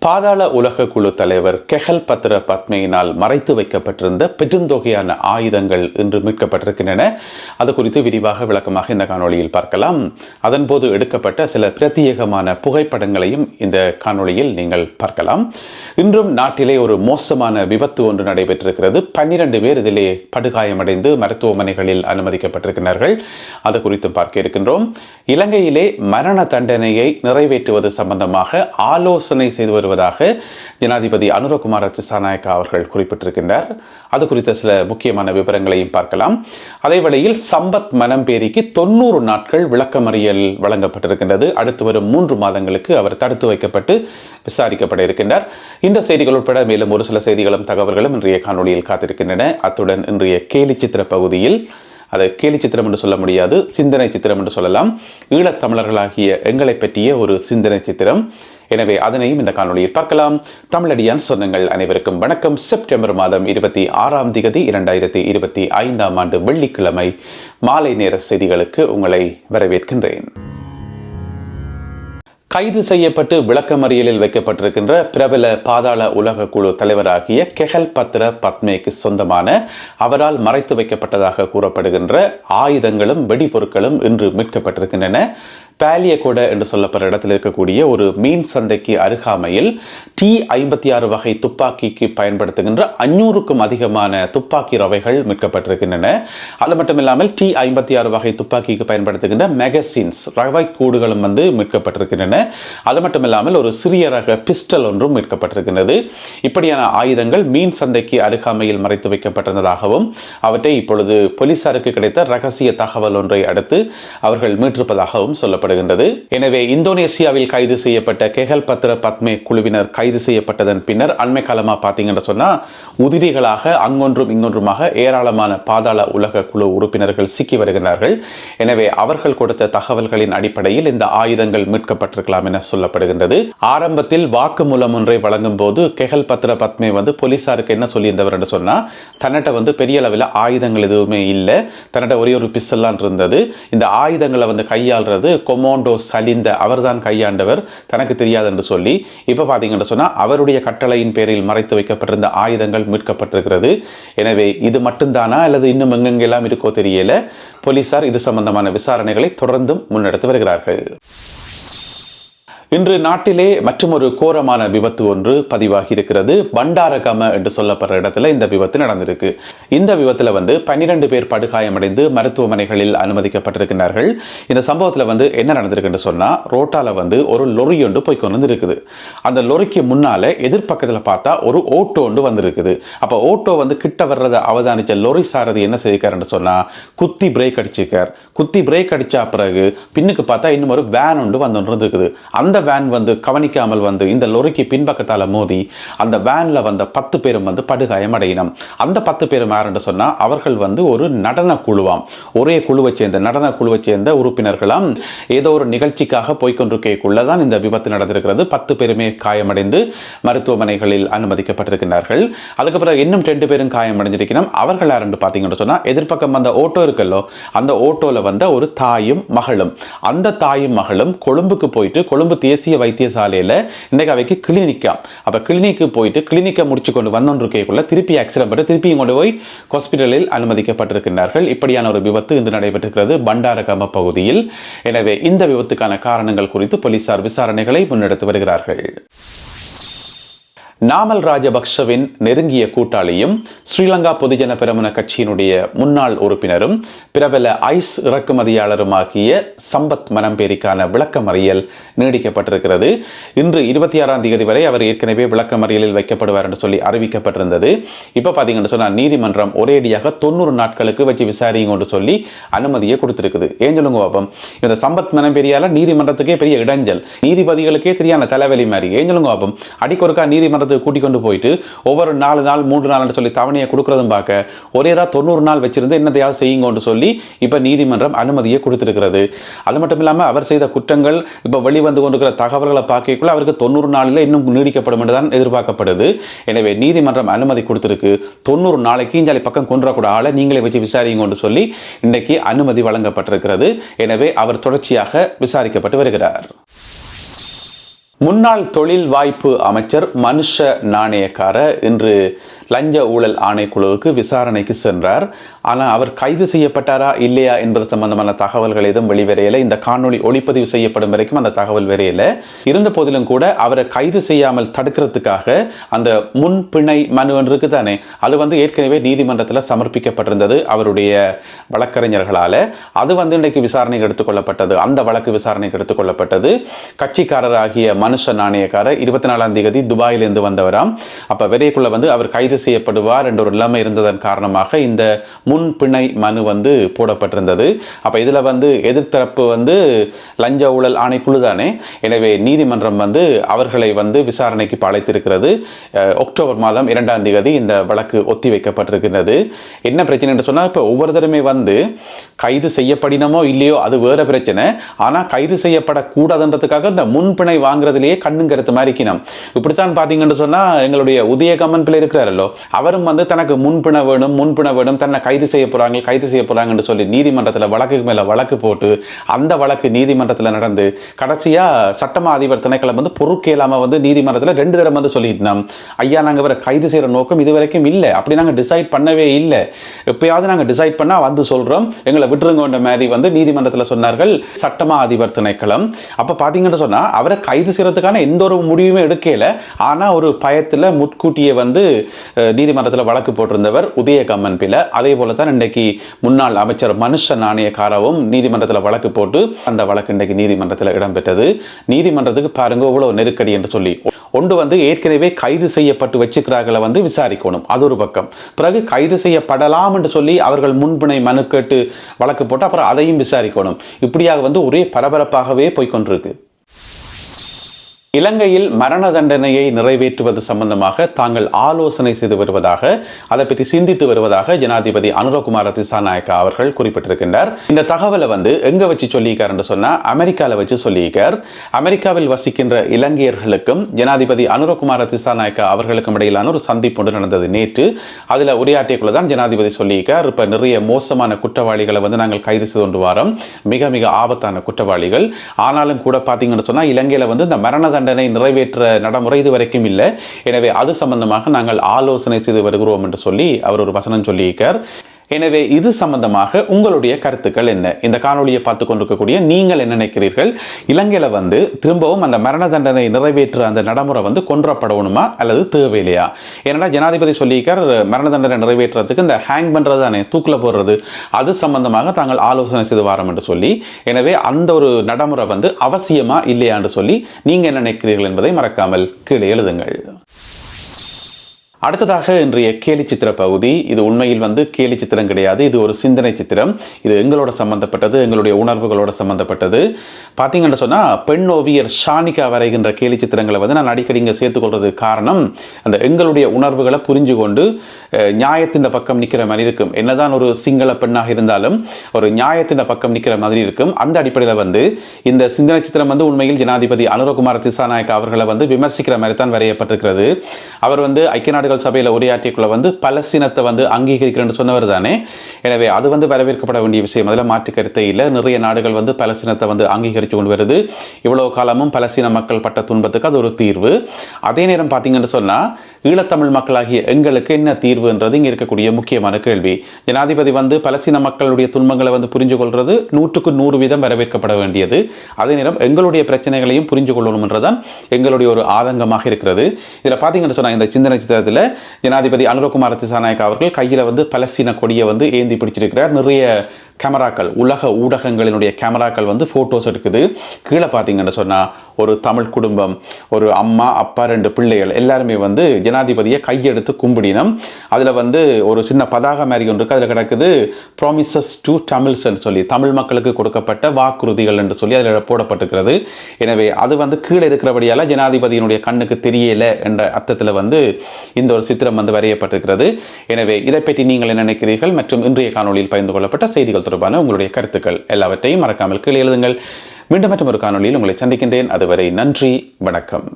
பாதாள உலக குழு தலைவர் கெஹல் பத்ர பத்மையினால் மறைத்து வைக்கப்பட்டிருந்த பெருந்தொகையான ஆயுதங்கள் இன்று மீட்கப்பட்டிருக்கின்றன. அது குறித்து விரிவாக விளக்கமாக இந்த காணொளியில் பார்க்கலாம். அதன்போது எடுக்கப்பட்ட சில பிரத்யேகமான புகைப்படங்களையும் இந்த காணொளியில் நீங்கள் பார்க்கலாம். இன்றும் நாட்டிலே ஒரு மோசமான விபத்து ஒன்று நடைபெற்றிருக்கிறது. 12 பேர் இதிலே படுகாயமடைந்து மருத்துவமனைகளில் அனுமதிக்கப்பட்டிருக்கிறார்கள். அது குறித்து பார்க்க இருக்கின்றோம். இலங்கையிலே மரண தண்டனையை நிறைவேற்றுவது சம்பந்தமாக ஆலோசனை செய்து வருவதாக ஜனாதிபதி அனுரகுமார திசாநாயக்க அவர்கள் குறிப்பிட்டிருக்கின்றார். அது குறித்த சில முக்கியமான விவரங்களையும் பார்க்கலாம். அதே வேளையில் சம்பத் மனம்பேரிக்கு 90 நாட்கள் விளக்கமறியல் வழங்கப்பட்டிருக்கின்றது. அடுத்து வரும் 3 மாதங்களுக்கு அவர் தடுத்து வைக்கப்பட்டு விசாரிக்கப்பட இருக்கின்றார். இந்த செய்திகள் உட்பட மேலும் ஒரு சில செய்திகளும் தகவல்களும் இன்றைய காணொளியில் காத்திருக்கின்றன. அத்துடன் இன்றைய கேலி சித்திர பகுதியில், அதை கேலி சித்திரம் என்று சொல்ல முடியாது, சிந்தனை சித்திரம் என்று சொல்லலாம், ஈழத்தமிழர்களாகிய எங்களை பற்றிய ஒரு சிந்தனை சித்திரம். எனவே அதனையும் இந்த காணொளியில் பார்க்கலாம். தமிழடியான் சொந்தங்கள் அனைவருக்கும் வணக்கம். செப்டம்பர் மாதம் 26ஆம் தேதி 2025ஆம் ஆண்டு வெள்ளிக்கிழமை மாலை நேர செய்திகளுக்கு உங்களை வரவேற்கின்றேன். கைது செய்யப்பட்டு விளக்கமறியலில் வைக்கப்பட்டிருக்கின்ற பிரபல பாதாள உலக குழு தலைவராகிய கெஹல் பத்ர பத்மேக்கு சொந்தமான அவரால் மறைத்து வைக்கப்பட்டதாக கூறப்படுகின்ற ஆயுதங்களும் வெடிபொருட்களும் இன்று மீட்கப்பட்டிருக்கின்றன. பாலியகொட என்று சொல்லப்படுற இடத்தில் இருக்கக்கூடிய ஒரு மீன் சந்தைக்கு அருகாமையில் T56 வகை துப்பாக்கிக்கு பயன்படுத்துகின்ற 500க்கும் அதிகமான துப்பாக்கி ரவைகள் மீட்கப்பட்டிருக்கின்றன. அது மட்டும் இல்லாமல் T56 வகை துப்பாக்கிக்கு பயன்படுத்துகின்ற மேகசின்ஸ் ரவை கூடுகளும் மீட்கப்பட்டிருக்கின்றன. அது மட்டும் இல்லாமல் ஒரு சிறிய ரக பிஸ்டல் ஒன்றும் மீட்கப்பட்டிருக்கின்றது. இப்படியான ஆயுதங்கள் மீன் சந்தைக்கு அருகாமையில் மறைத்து வைக்கப்பட்டிருந்ததாகவும் அவற்றை இப்பொழுது போலீசாருக்கு கிடைத்த ரகசிய தகவல் ஒன்றை அடுத்து அவர்கள் மீட்டிருப்பதாகவும் சொல்லப்படுகிறது. எனவே இந்தோனேசியாவில் கைது செய்யப்பட்ட கெஹல் பத்ர பத்மே குழுவினர் கைது செய்யப்பட்டதன் பின்னர் அண்மை காலமா பார்த்தீங்கன்னு சொன்னா உதிரிகளாக அங்கொன்றும் இங்கொன்றுமாக ஏராளமான பாதாள உலக குழு உறுப்பினர்கள் சிக்கி வருகிறார்கள். எனவே அவர்கள் கொடுத்த தகவல்களின் அடிப்படையில் இந்த ஆயுதங்கள் மீட்கப்பட்டிருக்கலாம் என சொல்லப்படுகின்றது. ஆரம்பத்தில் வாக்குமூலம் ஒன்றை வழங்கும் போது கெஹல் பத்ர பத்மே போலீசாருக்கு என்ன சொல்லியிருந்தவர் என்று சொன்னா, தன்னிட்ட பெரிய அளவில் ஆயுதங்கள் எதுவுமே இல்லை, தன்னிட்ட ஒரே ஒரு பிஸ்டல் இருந்தது, இந்த ஆயுதங்களை கையாள்றது கொமோண்டோ சலிந்த அவர்தான் கையாண்டவர், தனக்கு தெரியாது என்று சொல்லி இப்ப பாத்தீங்கன்னு சொன்னா அவருடைய கட்டளையின் பேரில் மறைத்து வைக்கப்பட்டிருந்த ஆயுதங்கள் மீட்கப்பட்டிருக்கிறது. எனவே இது மட்டும்தானா அல்லது இன்னும் எங்கெங்கெல்லாம் இருக்கோ தெரியல. போலீசார் இது சம்பந்தமான விசாரணைகளை தொடர்ந்தும் முன்னெடுத்து வருகிறார்கள். இன்று நாட்டிலே மற்றொரு கோரமான விபத்து ஒன்று பதிவாகி இருக்கிறது. பண்டாரகம என்று சொல்லப்படுற இடத்துல இந்த விபத்து நடந்திருக்கு. இந்த விபத்துல 12 பேர் படுகாயமடைந்து மருத்துவமனைகளில் அனுமதிக்கப்பட்டிருக்கிறார்கள். இந்த சம்பவத்துல என்ன நடந்திருக்குன்னு சொன்னா, ரோட்டால ஒரு லொரி ஒன்று போய் கொண்டு இருக்குது. அந்த லொரிக்கு முன்னால எதிர்பக்கத்துல பார்த்தா ஒரு ஓட்டோ ஒன்று வந்திருக்குது. அப்ப ஓட்டோ கிட்ட வர்றதை அவதானிச்ச லொரி சாரதி என்ன செய்யக்காருன்னு சொன்னா, குத்தி பிரேக் அடிச்சிருக்கார். குத்தி பிரேக் அடிச்ச பிறகு பின்னுக்கு பார்த்தா இன்னும் ஒரு வேன் ஒன்று வந்துருக்குது. அந்த வேன் கவனிக்காமல் இந்த லொரிக்கு பின்பக்கத்தால மோதி அந்த வேன்ல 10 பேரும் படுகாயம் அடையினம். அந்த 10 பேரும் யாருன்னு சொன்னா அவர்கள் ஒரு நடன குழுவாம், ஒரே குழுவை சேர்ந்த நடன குழுவை சேர்ந்த உறுப்பினர்களாம். ஏதோ ஒரு நிகழ்ச்சிக்காக போய்கொண்டிருக்கக்குள்ளதான் இந்த விபத்து நடந்திருக்கிறது. 10 பேருமே காயமடைந்து மருத்துவமனைகளில் அனுமதிக்கப்பட்டிருக்கிறார்கள். அதுக்கு பிறகு இன்னும் 2 பேரும் காயமடைஞ்சிருக்கணும். அவர்கள் யாருன்னு பாத்தீங்கன்னு சொன்னா, எதிர்பக்கம் ஓட்டோ இருக்கல்லோ, அந்த ஓட்டோல ஒரு தாயும் மகளும். அந்த தாயும் மகளும் கொழும்புக்கு போயிட்டு கொழும்பு தேசிய வைத்தியசாலையில இன்னைக்கு அவைக்கு கிளினிக்காம். அப்ப கிளினிக்கு போயிட்டு கிளினிக்கை முடிச்சு கொண்டு வந்தோன்றிருக்கைக்குள்ள திருப்பி ஆக்சிடென்ட் பட்டு திருப்பியும் கொண்டு போய் ஹாஸ்பிட்டலில் அனுமதிக்கப்பட்டிருக்கிறார்கள். இப்படியான ஒரு விபத்து இன்று நடைபெற்றிருக்கிறது பண்டாரகம பகுதியில். எனவே இந்த விபத்துக்கான காரணங்கள் குறித்து போலீசார் விசாரணைகளை முன்னெடுத்து வருகிறார்கள். நாமல் ராஜபக்ஷவின் நெருங்கிய கூட்டாளியும் ஸ்ரீலங்கா பொதுஜன பெரமுன கட்சியினுடைய முன்னாள் உறுப்பினரும் பிரபல ஐஸ் இறக்குமதியாளருமாகிய சம்பத் மனம்பேரிக்கான விளக்கமறியல் நீடிக்கப்பட்டிருக்கிறது. இன்று 26ஆம் தேதி வரை அவர் ஏற்கனவே விளக்கமறியலில் வைக்கப்படுவார் என்று சொல்லி அறிவிக்கப்பட்டிருந்தது. இப்ப பாத்தீங்கன்னு சொன்னா நீதிமன்றம் ஒரேடியாக 90 நாட்களுக்கு வச்சு விசாரிங்க சொல்லி அனுமதியை கொடுத்திருக்குது. ஏன் சொல்லுங்க பாப்போம், இந்த சம்பத் மனம்பேரியால நீதிமன்றத்துக்கே பெரிய இடைஞ்சல், நீதிபதிகளுக்கே தெரியான தலைவலி மாதிரி. ஏன் சொல்லுங்க பாப்போம், அடிக்கொருக்கா நீதிமன்ற கூட்டிக் கொண்டு போயிட்டு ஒவ்வொரு 4 நாள் 3 நாள் சொல்லி தவணையை கொடுக்கறதும் பார்க்க ஒரேதா 90 நாள் வச்சிருந்து என்னதையாவது செய்யுங்க சொல்லி இப்ப நீதிமன்றம் அனுமதியை கொடுத்திருக்கிறது. அது மட்டும் இல்லாம அவர் செய்த குற்றங்கள் இப்ப வெளிவந்து கொண்டிருக்கிற தகவல்களை பார்க்கக்குள்ள அவருக்கு 90 நாளில் இன்னும் நீடிக்கப்படும் என்றுதான் எதிர்பார்க்கப்படுது. எனவே நீதிமன்றம் அனுமதி கொடுத்திருக்கு. 90 நாளைக்கு இஞ்சாலி பக்கம் கொன்றக்கூட ஆளை நீங்களே வச்சு விசாரிங்க சொல்லி இன்றைக்கு அனுமதி வழங்கப்பட்டிருக்கிறது. எனவே அவர் தொடர்ச்சியாக விசாரிக்கப்பட்டு வருகிறார். முன்னாள் தொழில் வாய்ப்பு அமைச்சர் மனுஷ நாணயக்கார இன்று லஞ்ச ஊழல் ஆணைக்குழுவுக்கு விசாரணைக்கு சென்றார். ஆனால் அவர் கைது செய்யப்பட்டாரா இல்லையா என்பது சம்பந்தமான தகவல்கள் எதுவும் வெளிவரையில. இந்த காணொளி ஒளிப்பதிவு செய்யப்படும் வரைக்கும் அந்த தகவல் வரையில. இருந்த போதிலும் கூட அவரை கைது செய்யாமல் தடுக்கிறதுக்காக அந்த முன்பிணை மனு இருக்கு தானே, அது ஏற்கனவே நீதிமன்றத்தில் சமர்ப்பிக்கப்பட்டிருந்தது அவருடைய வழக்கறிஞர்களால். அது இன்றைக்கு விசாரணைக்கு எடுத்துக்கொள்ளப்பட்டது. அந்த வழக்கு விசாரணைக்கு எடுத்துக்கொள்ளப்பட்டது. கட்சிக்காரராகிய மனுஷ நாணயக்காரர் 24ஆம் தேதி துபாயிலிருந்து வந்தவராம். அப்ப விரைக்குள்ள அவர் கைது செய்யப்படுவார் என்ற ஒரு நிலைமை இருந்ததன் காரணமாக இந்த முன்பிணை மனு போடப்பட்டிருந்தது. அப்ப இதுல எதிர்த்தரப்பு லஞ்ச ஊழல் ஆணைக்குழு தானே, எனவே நீதிமன்றம் அவர்களை விசாரணைக்கு அழைத்திருக்கிறது. அக்டோபர் மாதம் 2ஆம் தேதி இந்த வழக்கு ஒத்தி வைக்கப்பட்டிருக்கிறது. என்ன பிரச்சனை என்று சொன்னா, இப்ப ஒவ்வொருத்தருமே கைது செய்யப்படினமோ இல்லையோ அது வேற பிரச்சனை. ஆனா கைது செய்யப்படக்கூடாதுன்றதுக்காக இந்த முன்பிணை வாங்குறதுலேயே கண்ணும் கருத்து மாதிரி இருக்கணும். இப்படித்தான் பாத்தீங்கன்னு சொன்னா, எங்களுடைய உதயகமன் பிள்ளை இருக்கிறாரல்லோ, அவரும் தனக்கு முன்பிண வேணும் தன்னை கைது செய்ய போறாங்க சொல்லி நீதிமன்றத்தில் வழக்கு மேல வழக்கு போட்டு அந்த வழக்கு நீதிமன்றத்தில் நடந்து கடைசியா சட்டமா அதிபர் திணைக்களம் பொறுக்கேலாம நீதிமன்றத்தில் 2 தடவை சொல்லிட்டோம், ஐயா நாங்க இவரை கைது செய்யற நோக்கம் இதுவரைக்கும் இல்லை, அப்படி நாங்க டிசைட் பண்ணவே இல்லை, எப்பயாவது நாங்க டிசைட் பண்ணா சொல்றோம், எங்களை விட்டுருங்க மாதிரி நீதிமன்றத்தில் சொன்னார்கள் சட்டமா அதிபர் திணைக்களம். அப்ப பாத்தீங்கன்னு சொன்னா அவரை கைது செய்யறதுக்கான எந்த ஒரு முடிவுமே எடுக்கல. ஆனா ஒரு பயத்துல முட்கூட்டியே நீதிமன்றத்தில் வழக்கு போட்டிருந்தவர் உதயகம்மன் பிள்ளை. அதே போல தான் இன்றைக்கு முன்னாள் அமைச்சர் மனுஷ நாணயக்காரவும் நீதிமன்றத்தில் வழக்கு போட்டு அந்த வழக்கு இன்றைக்கு நீதிமன்றத்தில் இடம்பெற்றது. நீதிமன்றத்துக்கு பாருங்க இவ்வளவு நெருக்கடி என்று சொல்லி ஒன்று ஏற்கனவே கைது செய்யப்பட்டு வச்சுக்கிறார்களை விசாரிக்கணும், அது ஒரு பக்கம். பிறகு கைது செய்யப்படலாம் என்று சொல்லி அவர்கள் முன்பிணை மனு கேட்டு வழக்கு போட்டு அப்புறம் அதையும் விசாரிக்கணும். இப்படியாக ஒரே பரபரப்பாகவே போய்கொண்டிருக்கு. இலங்கையில் மரண தண்டனையை நிறைவேற்றுவது சம்பந்தமாக தாங்கள் ஆலோசனை செய்து வருவதாக, அதை பற்றி சிந்தித்து வருவதாக ஜனாதிபதி அனுரகுமார திசாநாயக்கா அவர்கள் குறிப்பிட்டிருக்கின்றார். இந்த தகவலை எங்க வச்சு சொல்லியிருக்கார் என்று சொன்னா, அமெரிக்காவில் வச்சு சொல்லியிருக்கார். அமெரிக்காவில் வசிக்கின்ற இலங்கையர்களுக்கும் ஜனாதிபதி அனுரகுமார திசாநாயக்கா அவர்களுக்கும் இடையிலான ஒரு சந்திப்பு ஒன்று நடந்தது நேற்று. அதுல உரையாற்றியக்குள்ளதான் ஜனாதிபதி சொல்லியிருக்கார், இப்ப நிறைய மோசமான குற்றவாளிகளை நாங்கள் கைது செய்து கொண்டு வரோம், மிக மிக ஆபத்தான குற்றவாளிகள். ஆனாலும் கூட பாத்தீங்கன்னு சொன்னா இலங்கையில இந்த மரண நிறைவேற்ற நடைமுறை இதுவரைக்கும் இல்லை. எனவே அது சம்பந்தமாக நாங்கள் ஆலோசனை செய்து வருகிறோம் என்று சொல்லி அவர் ஒரு வசனம் சொல்லியிருக்கார். எனவே இது சம்பந்தமாக உங்களுடைய கருத்துக்கள் என்ன? இந்த காணொலியை பார்த்து கொண்டிருக்கக்கூடிய நீங்கள் என்ன நினைக்கிறீர்கள்? இலங்கையில திரும்பவும் அந்த மரண தண்டனை நிறைவேற்ற அந்த நடைமுறை கொன்றப்படணுமா அல்லது தேவையில்லையா? ஏன்னா ஜனாதிபதி சொல்லியிருக்கார், மரண தண்டனை நிறைவேற்றுறதுக்கு இந்த ஹேங் பண்றது தானே, தூக்கில் போடுறது, அது சம்பந்தமாக தாங்கள் ஆலோசனை செய்து வாரம் என்று சொல்லி, எனவே அந்த ஒரு நடைமுறை அவசியமா இல்லையா என்று சொல்லி நீங்க என்ன நினைக்கிறீர்கள் என்பதை மறக்காமல் கீழே எழுதுங்கள். அடுத்ததாக இன்றைய கேலி சித்திர பகுதி. இது உண்மையில் கேலி சித்திரம் கிடையாது, இது ஒரு சிந்தனை சித்திரம். இது எங்களோட சம்பந்தப்பட்டது, எங்களுடைய உணர்வுகளோட சம்பந்தப்பட்டது. பார்த்தீங்கன்னு சொன்னா, பெண் ஓவியர் ஷானிகா வரைகின்ற கேலி சித்திரங்களை நான் அடிக்கடி இங்கே சேர்த்துக்கொள்றது காரணம், அந்த எங்களுடைய உணர்வுகளை புரிஞ்சு கொண்டு நியாயத்தின் பக்கம் நிற்கிற மாதிரி இருக்கும். என்னதான் ஒரு சிங்கள பெண்ணாக இருந்தாலும் ஒரு நியாயத்தின் பக்கம் நிற்கிற மாதிரி இருக்கும். அந்த அடிப்படையில் இந்த சிந்தனை சித்திரம் உண்மையில் ஜனாதிபதி அனுரகுமார திசாநாயக்கா அவர்களை விமர்சிக்கிற மாதிரி தான் வரையப்பட்டிருக்கிறது. அவர் ஐக்கிய நாடுகள் சபையில் உரையாற்றியக்குள்ள பலஸ்தீனத்தை அங்கீகரிக்கிறேன்னு சொன்னவர் தானே. எனவே அது வரவேற்கப்பட வேண்டிய விஷயம், அதில் மாற்று கருத்தை இல்லை. நிறைய நாடுகள் பலஸ்தீனத்தை அங்கீகரித்து கொண்டு வருது. இவ்வளவு காலமும் பலஸ்தீன மக்கள் பட்ட துன்பத்துக்கு அது ஒரு தீர்வு. அதே நேரம் பார்த்தீங்கன்னு சொன்னா, ஈழத்தமிழ் மக்களாகிய எங்களுக்கு என்ன தீர்வுன்றது இங்கே இருக்கக்கூடிய முக்கியமான கேள்வி. ஜனாதிபதி பலஸ்தீன மக்களுடைய துன்பங்களை புரிஞ்சு கொள்வது 100க்கு 100% வரவேற்கப்பட வேண்டியது. அதே நேரம் எங்களுடைய பிரச்சனைகளையும் புரிஞ்சு கொள்ளணும் என்றுதான் எங்களுடைய ஒரு ஆதங்கமாக இருக்கிறது. இதில் பார்த்தீங்கன்னு சொன்னா, இந்த சிந்தனை சித்திரத்தில் ஜனாதிபதி அனுரகுமார திசாநாயக்கா அவர்கள் கையில பலஸ்தீன கொடியை ஏந்தி பிடிச்சிருக்கிறார். நிறைய கேமராக்கள், உலக ஊடகங்களினுடைய கேமராக்கள் போட்டோஸ் எடுக்குது. கீழே பார்த்தீங்கன்னு சொன்னா, ஒரு தமிழ் குடும்பம், ஒரு அம்மா அப்பா 2 பிள்ளைகள் எல்லாருமே ஜனாதிபதியை கையெடுத்து கும்பிடினம். அதுல ஒரு சின்ன பதாக மாதிரி ஒன்று இருக்கு, அதுல கிடக்குது ப்ராமிசஸ் டு தமிழ்ஸ் என்று சொல்லி, தமிழ் மக்களுக்கு கொடுக்கப்பட்ட வாக்குறுதிகள் என்று சொல்லி அதில் போடப்பட்டிருக்கிறது. எனவே அது கீழே இருக்கிறபடியால ஜனாதிபதியினுடைய கண்ணுக்கு தெரியல என்ற அர்த்தத்தில் இந்த ஒரு சித்திரம் வரையப்பட்டிருக்கிறது. எனவே இதை பற்றி நீங்கள் என்ன நினைக்கிறீர்கள் மற்றும் இன்றைய காணொலியில் பகிர்ந்து கொள்ளப்பட்ட செய்திகள் தொடர்பான உங்களுடைய கருத்துக்கள் எல்லாவற்றையும் மறக்காமல் கீழே எழுதுங்கள். மீண்டும் மற்றும் ஒரு காணொலியில் உங்களை சந்திக்கின்றேன். அதுவரை நன்றி, வணக்கம்.